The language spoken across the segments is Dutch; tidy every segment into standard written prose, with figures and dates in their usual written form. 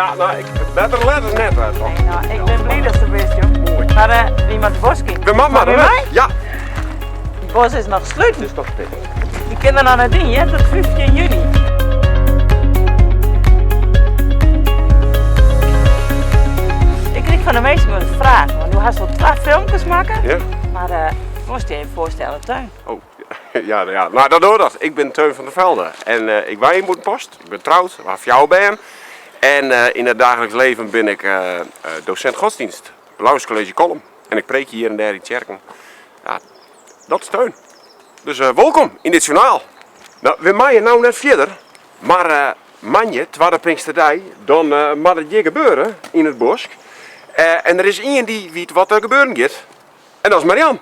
Ja, nou, beter letter net uit. Nee, nou, ik ben blij dat ze er bent, joh. Mooi. Maar iemand de bos in. We mama bij er mij? Ja. Het bos is nog gesloten. Is toch dit? Die kinderen aan het ding, hè, tot 15 juni. Ik kreeg van de meesten wel eens vragen, want nu hast wel 12 filmpjes maken. Ja? Maar moest je even voorstellen, Teun. Oh, ja, nou dat door dat. Ik ben Teun van der Velde en ik woon in Moedenpost. Ik ben trouwd, waar jou ben. En in het dagelijks leven ben ik docent godsdienst, Lauwers College Kolm. En ik preek hier en daar in Tjerken. Ja, dat is Teun. Dus welkom in dit journaal. Nou, we maaien nou net verder, maar manje, tweede Pinksterdij, dan mag het hier gebeuren in het bos. En er is iemand die weet wat er gebeuren gaat. En dat is Marian.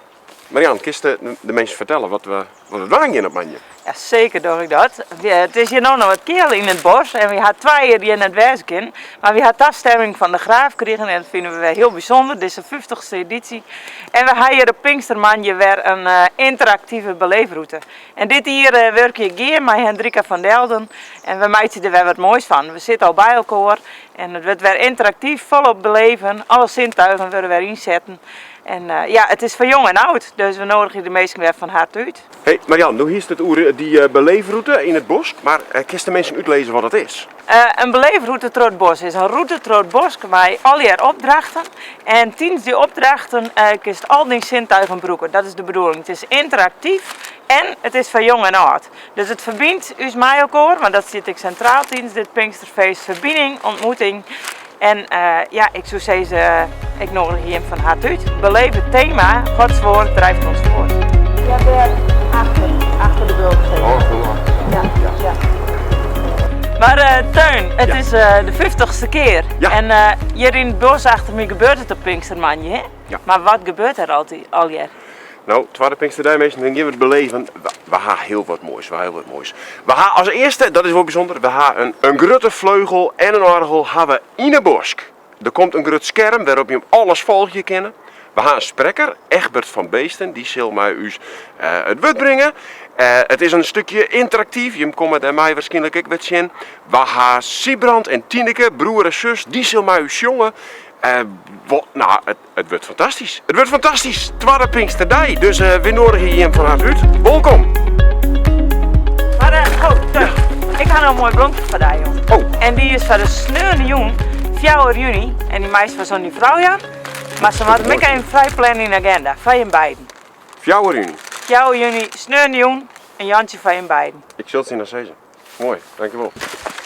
Marian, kun je de mensen vertellen wat het waren in het manje? Ja, zeker doe ik dat. Het is hier nog wat keel in het bos en we hadden 2 jaar die in het werken. Maar we hadden afstemming van de Graaf gekregen en dat vinden we wel heel bijzonder. Dit is de 50ste editie. En we hebben hier de Pinkstermanje weer een interactieve beleefroute. En dit hier werk je hier met Hendrika van Delden. En we maken er weer wat moois van. We zitten al bij elkaar en het wordt weer interactief, volop beleven. Alle zintuigen worden weer inzetten. En ja, het is voor jong en oud, dus we nodigen de meesten weer van harte uit. Hey Marian, nu hier is het over die beleefroute in het bos, maar kun je de mensen uitlezen wat het is? Een beleefroute door het bos is een route door het bos met al je opdrachten. En tijdens die opdrachten kun je al die zintuigen gebruiken. Dat is de bedoeling. Het is interactief en het is voor jong en oud. Dus het verbindt ons met elkaar, want dat zit ik centraal tijdens dit Pinksterfeest. Verbinding, ontmoeting. En ja, ik zou zeggen, ik nodig je hem van harte uit. Beleef het thema, Gods woord drijft ons voort. Ja, daar achter de beeld gezeten. Oh, goed. Ja. Maar Teun, het is de 50ste keer. Ja. En hier in het bos achter me gebeurt het op Pinkstermanje, hè? Ja. Maar wat gebeurt er al jaar? Nou, tweede Pinksterdij mensen, dan gaan we het beleven. We hebben heel wat moois, We hebben als eerste, dat is wel bijzonder, we hebben een grote vleugel en een orgel hebben in het bos. Er komt een groot scherm waarop je hem alles volgje kennen. We hebben een spreker, Egbert van Beesten, die zal mij u het woord brengen. Het is een stukje interactief, je komt met mij waarschijnlijk ook wat zien. We hebben Siebrand en Tineke, broer en zus, die zal mij u jongen. Nou, het wordt fantastisch. Het wordt fantastisch. Tweede Pinksterdij. Dus we nodigen je hem van harte uit. Welkom. Maar Teun, ik ga nou een mooi blondje voor jou, jongen. Oh. En die is van de sneeuwende jong, 4 juni. En die meisje was zo'n vrouwjaar. Maar ze hadden ook een vrij plan in de agenda, van je beiden. 4 juni. 4 juni, sneeuwende jong en Jantje van je beiden. Ik zal het zien als deze. Mooi, dankjewel.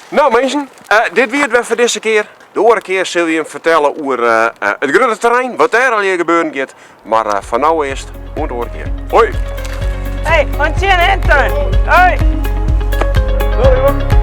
Nou mensen, dit weer het weer voor deze keer. De andere keer zul je hem vertellen over het grote terrein, wat daar al hier gebeuren gaat. Maar van nou eerst, de andere keer. Hoi! Hey, ontje en Teun. Hoi! Hoi.